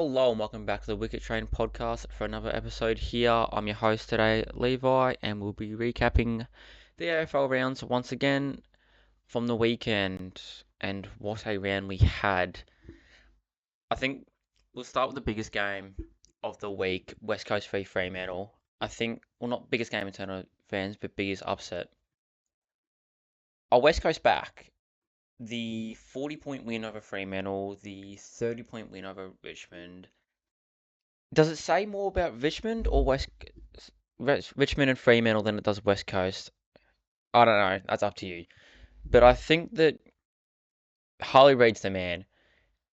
Hello and welcome back to the Wicket Train podcast for another episode here. I'm your host today, Levi, and we'll be recapping the AFL rounds once again from the weekend. And what a round we had. I think we'll start with the biggest game of the week, West Coast v Fremantle. I think, well, not biggest game in terms of fans, but biggest upset. Are West Coast back? The 40-point win over Fremantle, the 30-point win over Richmond. Does it say more about Richmond or Richmond and Fremantle than it does West Coast? I don't know. That's up to you. But I think that Harley Reid's the man.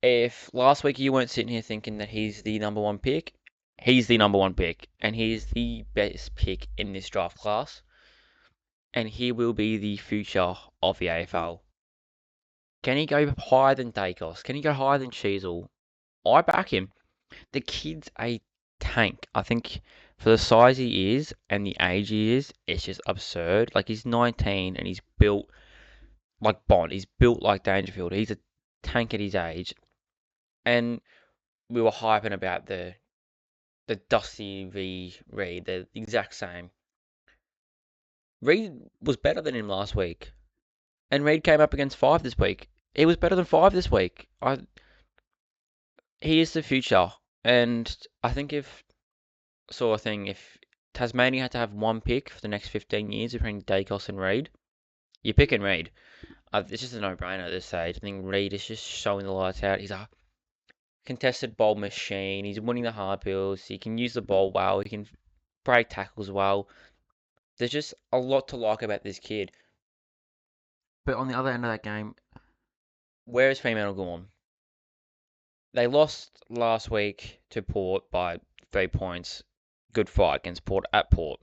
If last week you weren't sitting here thinking that he's the number one pick, he's the number one pick, and he's the best pick in this draft class, and he will be the future of the AFL. Can he go higher than Dacos? Can he go higher than Cheezel? I back him. The kid's a tank. I think for the size he is and the age he is, it's just absurd. Like he's 19 and he's built like Bond. He's built like Dangerfield. He's a tank at his age. And we were hyping about the Dusty v Reed, the exact same. Reed was better than him last week, and Reed came up against five this week. He was better than five this week. He is the future, and I think if sort of thing. If Tasmania had to have one pick for the next 15 years between Dacos and Reid, you're picking Reid. It's just a no-brainer at this stage. I think Reid is just showing the lights out. He's a contested ball machine. He's winning the hard bills. He can use the ball well. He can break tackles well. There's just a lot to like about this kid. But on the other end of that game, where is Fremantle gone? They lost last week to Port by 3 points. Good fight against Port at Port.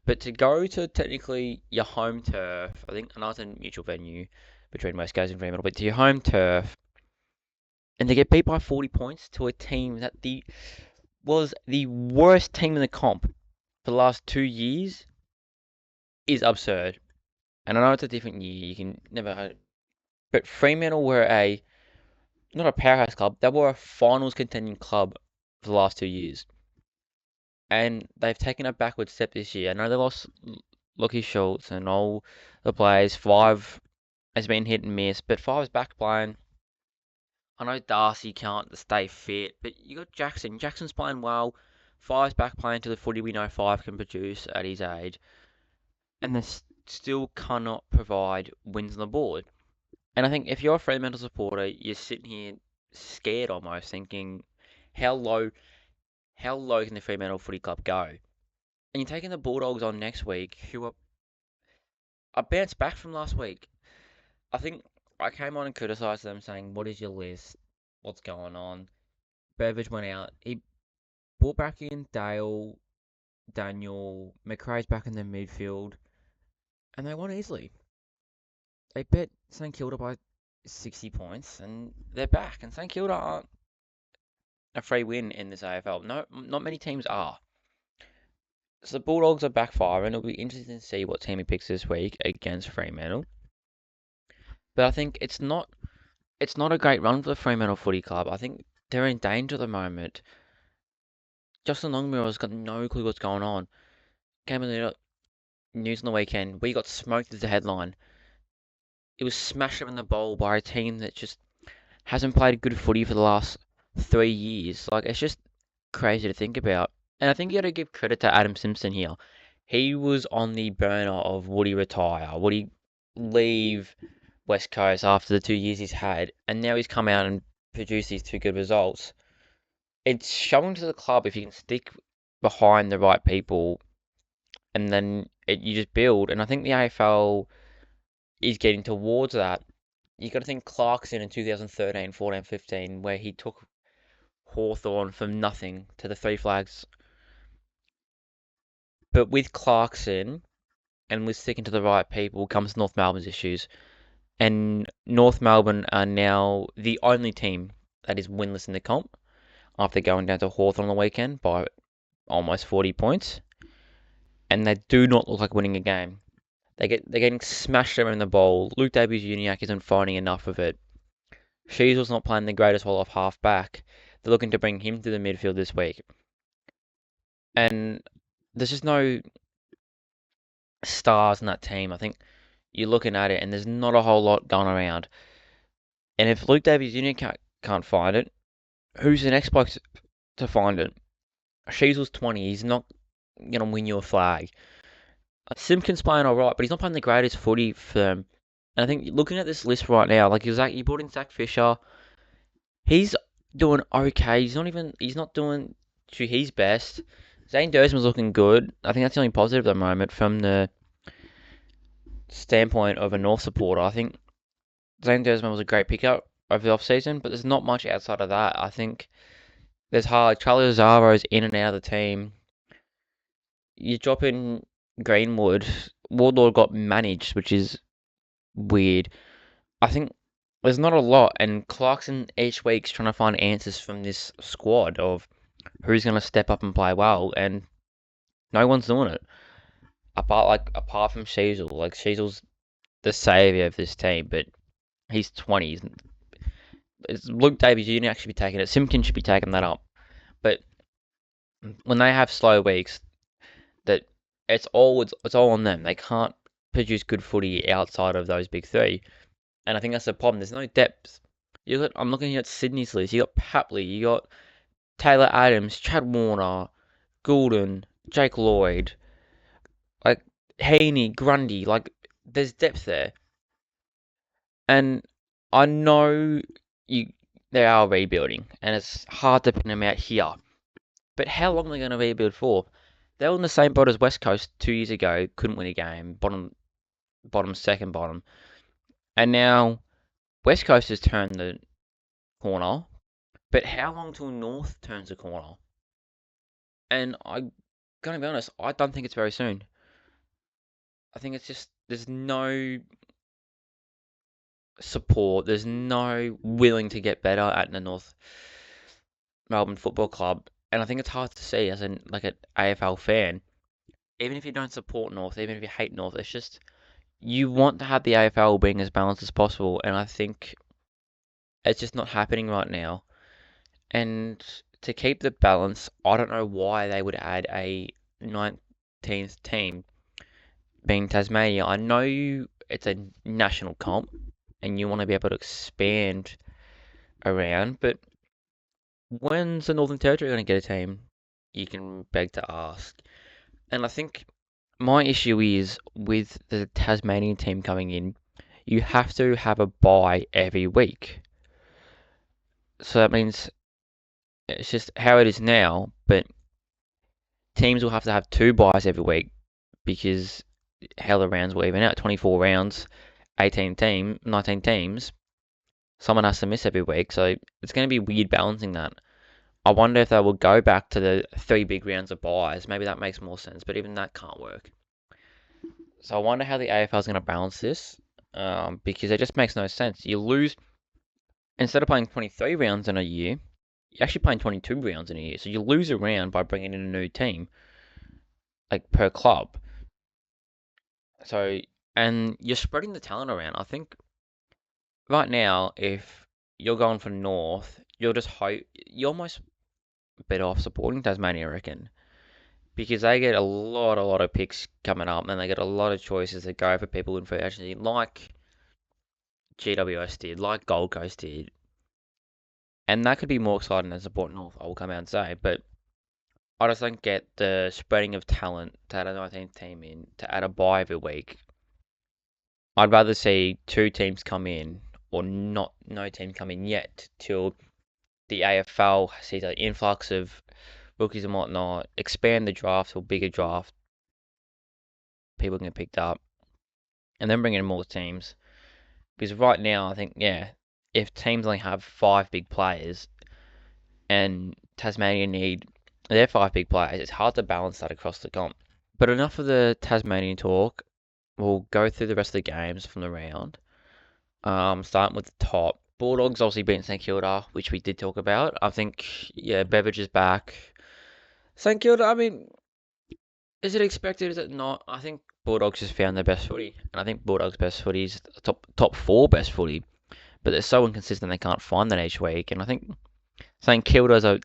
But to go to technically your home turf, I think another neutral venue between West Coast and Fremantle, but to your home turf, and to get beat by 40 points to a team that was the worst team in the comp for the last 2 years is absurd. And I know it's a different year, you can never, but Fremantle were not a powerhouse club, they were a finals contending club for the last 2 years. And they've taken a backward step this year. I know they lost Lucky Schultz and all the players. Five has been hit and miss, but Five's back playing. I know Darcy can't stay fit, but you got Jackson. Jackson's playing well. Five's back playing to the footy we know Five can produce at his age, and they still cannot provide wins on the board. And I think if you're a Fremantle supporter, you're sitting here scared almost, thinking, how low, how low can the Fremantle Footy Club go? And you're taking the Bulldogs on next week, who are bounced back from last week. I think I came on and criticised them, saying, "What is your list? What's going on?" Beveridge went out. He brought back in Dale, Daniel, McRae's back in the midfield, and they won easily. They bet St Kilda by 60 points, and they're back. And St Kilda aren't a free win in this AFL. No, not many teams are. So the Bulldogs are backfiring. It'll be interesting to see what team he picks this week against Fremantle. But I think it's not a great run for the Fremantle Footy Club. I think they're in danger at the moment. Justin Longmuir's got no clue what's going on. Came in the news on the weekend. We got smoked as the headline. It was smashed up in the bowl by a team that just hasn't played good footy for the last 3 years. Like, it's just crazy to think about. And I think you got to give credit to Adam Simpson here. He was on the burner of would he retire? Would he leave West Coast after the 2 years he's had? And now he's come out and produced these two good results. It's showing to the club if you can stick behind the right people and then you just build. And I think the AFL is getting towards that. You got to think Clarkson in 2013, 14, 15, where he took Hawthorn from nothing to the Three Flags. But with Clarkson and with sticking to the right people comes North Melbourne's issues. And North Melbourne are now the only team that is winless in the comp after going down to Hawthorn on the weekend by almost 40 points. And they do not look like winning a game. They're getting smashed around the bowl. Luke Davies-Uniacke isn't finding enough of it. Sheasel's not playing the greatest role off half back. they're looking to bring him to the midfield this week. And there's just no stars in that team. I think you're looking at it and there's not a whole lot going around. And if Luke Davies Jr. can't find it, who's the next bloke to find it? Sheasel's 20. He's not going to win you a flag. Simpkins playing all right, but he's not playing the greatest footy for them. And I think looking at this list right now, like you brought in Zach Fisher, he's doing okay. He's not doing to his best. Zane Dursman's looking good. I think that's the only positive at the moment from the standpoint of a North supporter. I think Zane Dursman was a great pickup over the off-season, but there's not much outside of that. I think there's hard. Charlie Lazaro's in and out of the team. You drop in Greenwood. Wardlaw got managed, which is weird. I think there's not a lot, and Clarkson each week's trying to find answers from this squad of who's going to step up and play well, and no one's doing it. Apart from Sheasel. Like, Sheasel's the saviour of this team, but he's 20. Luke Davies Jr. actually be taking it. Simpkins should be taking that up. But when they have slow weeks, that it's all on them. They can't produce good footy outside of those big three. And I think that's the problem. There's no depth. I'm looking at Sydney's list. You got Papley, you got Taylor Adams, Chad Warner, Goulden, Jake Lloyd, like Heaney, Grundy. Like, there's depth there. And I know they are rebuilding, and it's hard to pin them out here. But how long are they going to rebuild for? They were in the same boat as West Coast 2 years ago, couldn't win a game, second bottom. And now West Coast has turned the corner, but how long till North turns the corner? And I'm going to be honest, I don't think it's very soon. I think it's just, there's no support, there's no willing to get better at the North Melbourne Football Club. And I think it's hard to see as an AFL fan. Even if you don't support North, even if you hate North, it's just you want to have the AFL being as balanced as possible, and I think it's just not happening right now. And to keep the balance, I don't know why they would add a 19th team, being Tasmania. I know it's a national comp, and you want to be able to expand around, but when's the Northern Territory going to get a team? You can beg to ask. And I think my issue is with the Tasmanian team coming in, you have to have a bye every week. So that means it's just how it is now, but teams will have to have 2 byes every week because how the rounds will even out. 24 rounds, 19 teams. Someone has to miss every week, so it's going to be weird balancing that. I wonder if they will go back to the 3 big rounds of byes. Maybe that makes more sense, but even that can't work. So I wonder how the AFL is going to balance this, because it just makes no sense. You lose, instead of playing 23 rounds in a year, you're actually playing 22 rounds in a year. So you lose a round by bringing in a new team, like per club. So, and you're spreading the talent around. I think right now, if you're going for North, you're almost better off supporting Tasmania, I reckon. Because they get a lot of picks coming up, and they get a lot of choices that go for people in free agency, like GWS did, like Gold Coast did. And that could be more exciting than support North, I will come out and say. But I just don't get the spreading of talent to add a 19th team in, to add a bye every week. I'd rather see 2 teams come in, or no team come in yet, till the AFL sees an influx of rookies and whatnot, expand the draft to a bigger draft, people can get picked up, and then bring in more teams. Because right now, I think, if teams only have 5 big players, and Tasmania need their 5 big players, it's hard to balance that across the comp. But enough of the Tasmanian talk. We'll go through the rest of the games from the round. Starting with the top. Bulldogs obviously beating St Kilda, which we did talk about. I think, Beveridge is back. St Kilda, I mean, is it expected? Is it not? I think Bulldogs just found their best footy, and I think Bulldogs' best footy is top 4 best footy. But they're so inconsistent they can't find that each week, and I think St Kilda's a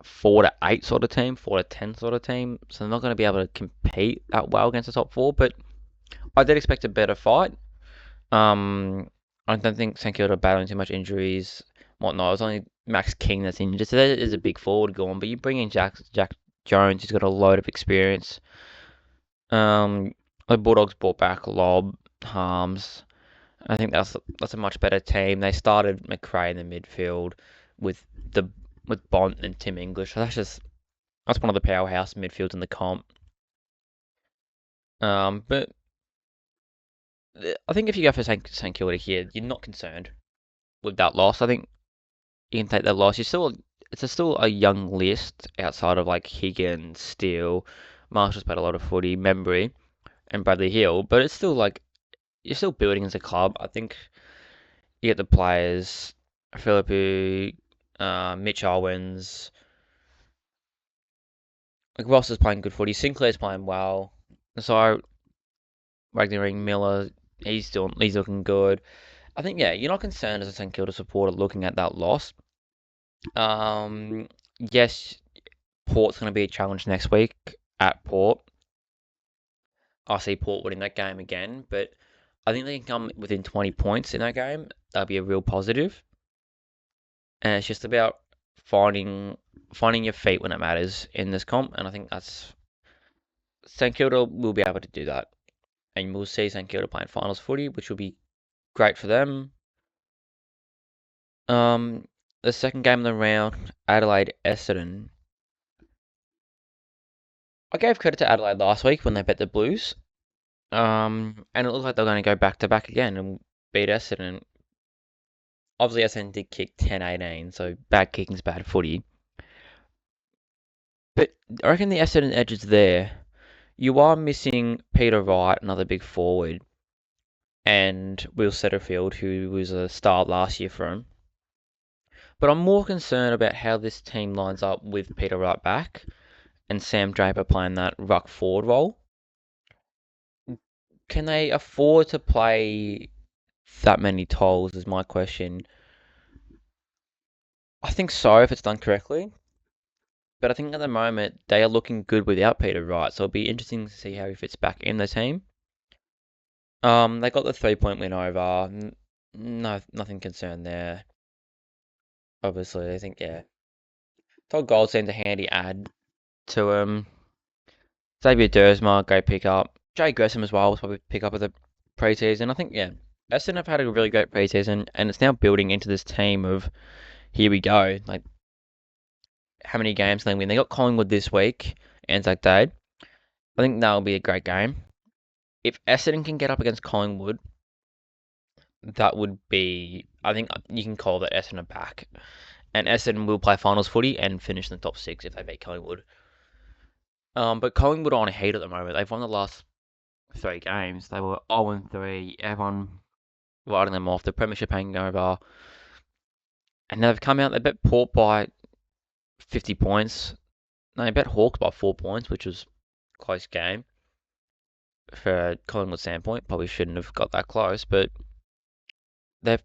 4 to 8 sort of team, 4 to 10 sort of team, so they're not going to be able to compete that well against the top four. But I did expect a better fight. Um, I don't think St Kilda are battling too much injuries, whatnot. It was only Max King that's injured, so that is a big forward gone. But you bring in Jack Jones, who's got a load of experience. Um, the Bulldogs brought back Lob, Harms. I think that's a much better team. They started McRae in the midfield with the with Bont and Tim English. So that's one of the powerhouse midfields in the comp. But I think if you go for St Kilda here, you're not concerned with that loss. I think you can take that loss. Still a young list outside of like Higgins, Steele, Marshall's played a lot of footy, Membry, and Bradley Hill. But it's still like you're still building as a club. I think you get the players, Philippi, Mitch Owens, like Ross is playing good footy. Sinclair's playing well. So Wagner Miller, he's looking good. I think yeah, you're not concerned as a St Kilda supporter looking at that loss. Yes, Port's going to be a challenge next week at Port. I see Port winning that game again, but I think they can come within 20 points in that game. That'll be a real positive. And it's just about finding your feet when it matters in this comp, and I think that's St Kilda will be able to do that, and we'll see St Kilda playing finals footy, which will be great for them. Um, the second game of the round, Adelaide Essendon. I gave credit to Adelaide last week when they bet the Blues. And it looks like they're going to go back to back again and beat Essendon. Obviously, Essendon did kick 10-18, so bad kicking's bad footy. But I reckon the Essendon edge is there. You are missing Peter Wright, another big forward, and Will Setterfield, who was a star last year for him. But I'm more concerned about how this team lines up with Peter Wright back and Sam Draper playing that ruck forward role. Can they afford to play that many tolls is my question. I think so if it's done correctly. But I think at the moment they are looking good without Peter Wright, so it'll be interesting to see how he fits back in the team. They got the 3-point win over. No, nothing concerned there. Obviously, I think yeah. Todd Goldstein's a handy add to Xavier Dersma, great pickup. Jay Gresham as well was probably pick up at the preseason. I think yeah, Essendon have had a really great preseason, and it's now building into this team of here we go. Like how many games can they win? They got Collingwood this week, Anzac Day. I think that'll be a great game. If Essendon can get up against Collingwood, that would be. I think you can call that Essendon back, and Essendon will play finals footy and finish in the top 6 if they beat Collingwood. But Collingwood are on a heat at the moment. They've won the last 3 games. They were 0-3. Everyone writing them off. The premiership hangover, and they've come out. They bet Port by 50 points. No, they bet Hawks by 4 points, which was a close game for a Collingwood standpoint. Probably shouldn't have got that close, but they're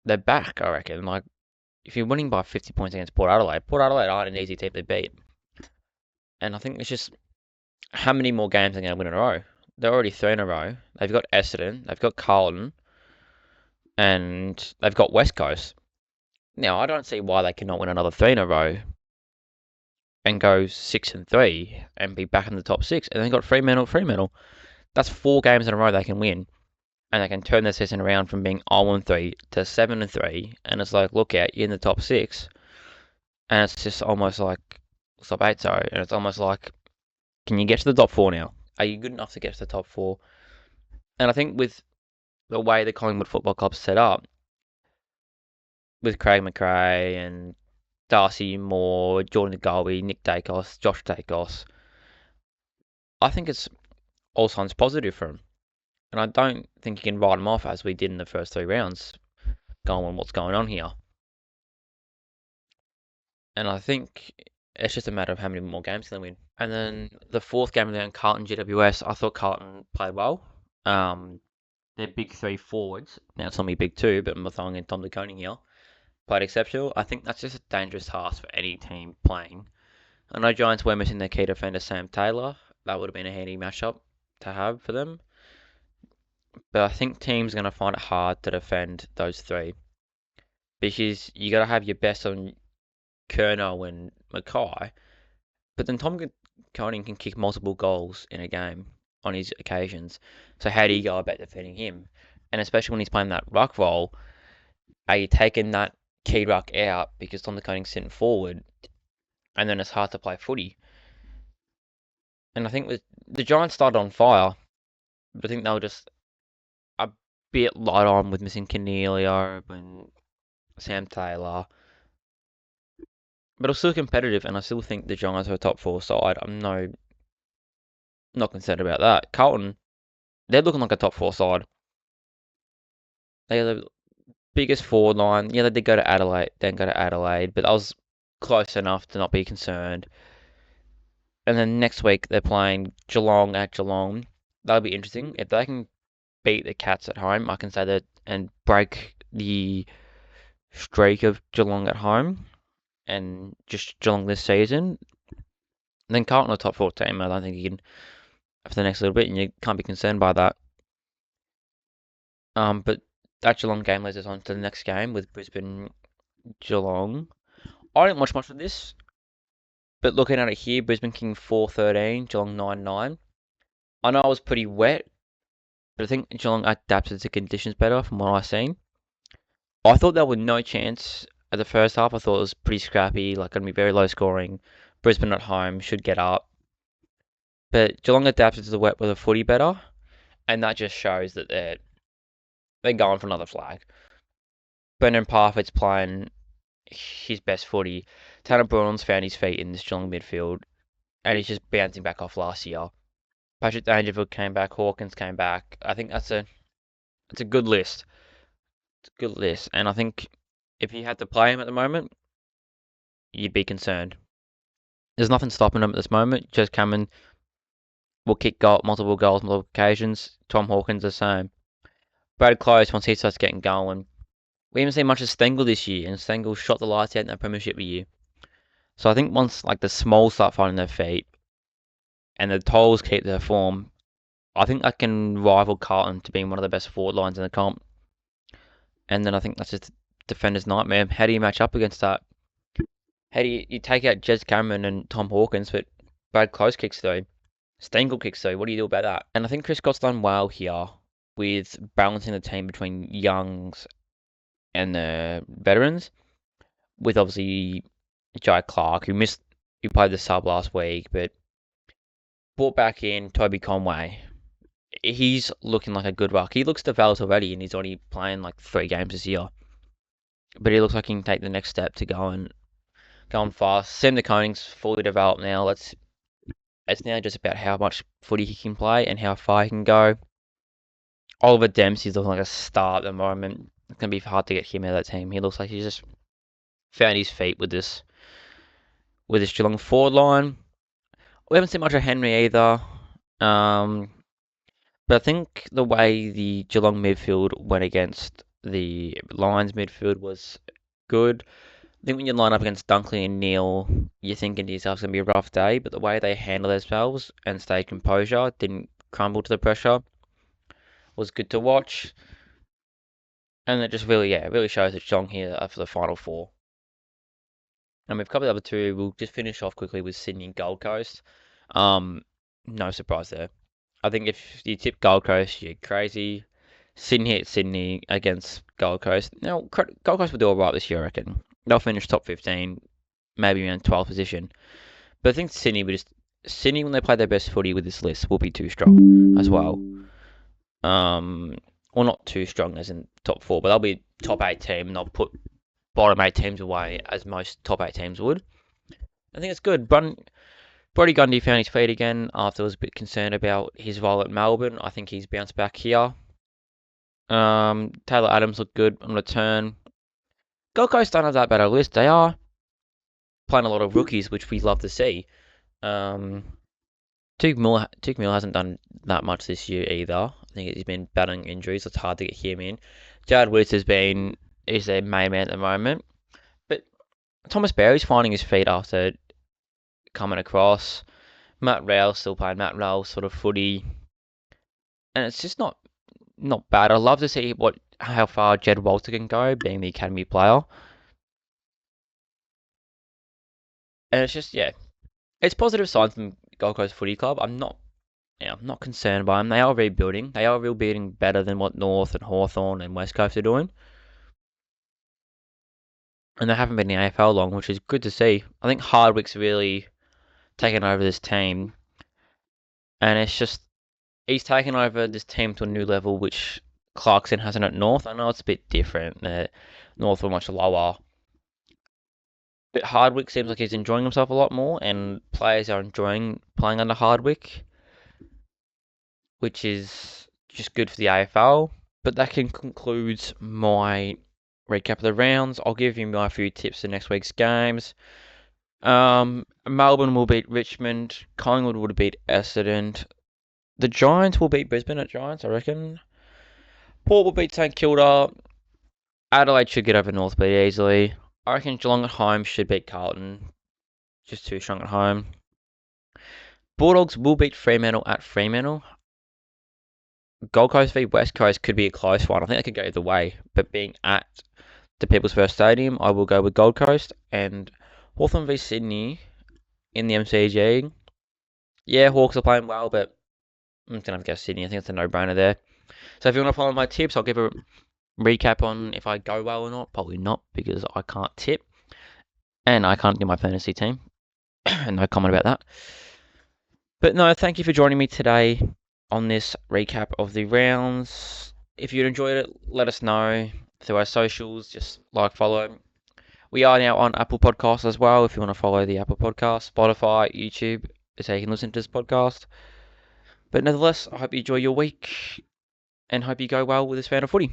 they're back. I reckon. Like if you're winning by 50 points against Port Adelaide aren't an easy team to beat. And I think it's just how many more games are they going to win in a row? They're already 3 in a row. They've got Essendon, they've got Carlton, and they've got West Coast. Now I don't see why they cannot win another 3 in a row and go 6-3 and be back in the top 6. And they've got Fremantle. That's 4 games in a row they can win. And they can turn their season around from being 0-3 to 7-3. And it's like, look out, you're in the top 6. And it's just almost like, top 8, sorry. And it's almost like, can you get to the top 4 now? Are you good enough to get to the top 4? And I think with the way the Collingwood Football Club's set up, with Craig McRae and Darcy Moore, Jordan Galby, Nick Dacos, Josh Dacos, I think it's all signs positive for him. And I don't think you can write him off as we did in the first 3 rounds, going on what's going on here. And I think it's just a matter of how many more games can they win. And then the 4th game of the round, Carlton GWS, I thought Carlton played well. They're big 3 forwards. Now it's not me big 2, but I'm throwing in Tom DeConing here. played exceptional. I think that's just a dangerous task for any team playing. I know Giants were missing their key defender, Sam Taylor. That would have been a handy matchup to have for them. But I think teams are going to find it hard to defend those three. Because you got to have your best on Kerno and Mackay. But then Tom Coning can kick multiple goals in a game on his occasions. So how do you go about defending him? And especially when he's playing that ruck role, are you taking that key ruck out because Tom Coning's sitting forward, and then it's hard to play footy? And I think with the Giants started on fire, but I think they were just a bit light on with missing Cornelio and Sam Taylor. But it was still competitive, and I still think the Giants are a top four side. I'm not concerned about that. Carlton, they're looking like a top four side. They are the biggest forward line. Yeah, they did go to Adelaide, but that was close enough to not be concerned. And then next week they're playing Geelong at Geelong. That'll be interesting. If they can beat the Cats at home, I can say that, and break the streak of Geelong at home and just Geelong this season, then Carlton are top four team. I don't think you can for the next little bit, and you can't be concerned by that. But that Geelong game leads us on to the next game with Brisbane Geelong. I didn't watch much of this, but looking at it here, Brisbane King 4-13, Geelong 9-9. I know it was pretty wet, but I think Geelong adapted to conditions better from what I've seen. I thought there was no chance at the first half. I thought it was pretty scrappy, like going to be very low scoring. Brisbane at home should get up. But Geelong adapted to the wet with a footy better, and that just shows that they're going for another flag. Brendan Parfitt's playing his best footy. Tanner Brunn's found his feet in this Geelong midfield, and he's just bouncing back off last year. Patrick Dangerfield came back, Hawkins came back. I think it's a good list. It's a good list, and I think if you had to play him at the moment, you'd be concerned. There's nothing stopping him at this moment. Jez Cameron will kick multiple goals, multiple occasions. Tom Hawkins the same. Brad Close, once he starts getting going, we haven't seen much of Stengel this year, and Stengel shot the lights out in that premiership year. So I think once like the Smalls start finding their feet, and the Tolls keep their form, I think that can rival Carlton to being one of the best forward lines in the comp. And then I think that's just defender's nightmare. How do you match up against that? How do you take out Jez Cameron and Tom Hawkins, but Brad Close kicks through, Stengel kicks through. What do you do about that? And I think Chris Scott's done well here with balancing the team between youngs and the veterans, with obviously Jai Clark, who played the sub last week, but brought back in Toby Conway. He's looking like a good ruck. He looks developed already, and he's already playing like 3 games this year. But he looks like he can take the next step to going fast. Sam De Koning's fully developed now. It's now just about how much footy he can play and how far he can go. Oliver Dempsey's looking like a star at the moment. It's going to be hard to get him out of that team. He looks like he's just found his feet with this Geelong forward line. We haven't seen much of Henry either. But I think the way the Geelong midfield went against the Lions midfield was good. I think when you line up against Dunkley and Neal, you're thinking to yourself it's going to be a rough day, but the way they handled themselves and stayed composure, didn't crumble to the pressure, was good to watch. And it just really shows that Geelong here are for the Final Four. And we've covered the other two. We'll just finish off quickly with Sydney and Gold Coast. No surprise there. I think if you tip Gold Coast, you're crazy. Sydney against Gold Coast. Now, Gold Coast will do alright this year, I reckon. They'll finish top 15, maybe around 12th position. But I think Sydney, when they play their best footy with this list, will be too strong as well. Well, not too strong as in top 4, but they'll be top 8 team, and they'll put bottom 8 teams away as most top 8 teams would. I think it's good. Brodie Grundy found his feet again after I was a bit concerned about his role at Melbourne. I think he's bounced back here. Taylor Adams looked good on return. Gold Coast don't have that bad a list. They are playing a lot of rookies, which we love to see. Tuke Mill hasn't done that much this year either. I think he's been battling injuries. So it's hard to get him in. Jared Witts is their main man at the moment. Thomas Berry's finding his feet after coming across. Matt Rowell's still playing Matt Rowell sort of footy, and it's just not bad. I'd love to see how far Jed Walter can go, being the academy player. And it's just it's positive signs from Gold Coast Footy Club. I'm not concerned by them. They are rebuilding. They are rebuilding better than what North and Hawthorn and West Coast are doing. And they haven't been in the AFL long, which is good to see. I think Hardwick's really taken over this team, and it's just he's taken over this team to a new level, which Clarkson hasn't at North. I know it's a bit different. North were much lower, but Hardwick seems like he's enjoying himself a lot more, and players are enjoying playing under Hardwick, which is just good for the AFL. But that concludes my recap of the rounds. I'll give you my few tips for next week's games. Melbourne will beat Richmond. Collingwood will beat Essendon. The Giants will beat Brisbane at Giants, I reckon. Port will beat St Kilda. Adelaide should get over North pretty easily. I reckon Geelong at home should beat Carlton. Just too strong at home. Bulldogs will beat Fremantle at Fremantle. Gold Coast v West Coast could be a close one. I think it could go either way. But being at the People's First Stadium, I will go with Gold Coast. And Hawthorn v Sydney in the MCG. Yeah, Hawks are playing well, but I'm just going to have to go Sydney. I think it's a no-brainer there. So if you want to follow my tips, I'll give a recap on if I go well or not. Probably not, because I can't tip. And I can't do my fantasy team. No comment about that. But no, thank you for joining me today on this recap of the rounds. If you enjoyed it, let us know through our socials. Just like, follow. We are now on Apple Podcasts as well. If you want to follow the Apple Podcast, Spotify, YouTube, so you can listen to this podcast. But nevertheless, I hope you enjoy your week and hope you go well with this round of footy.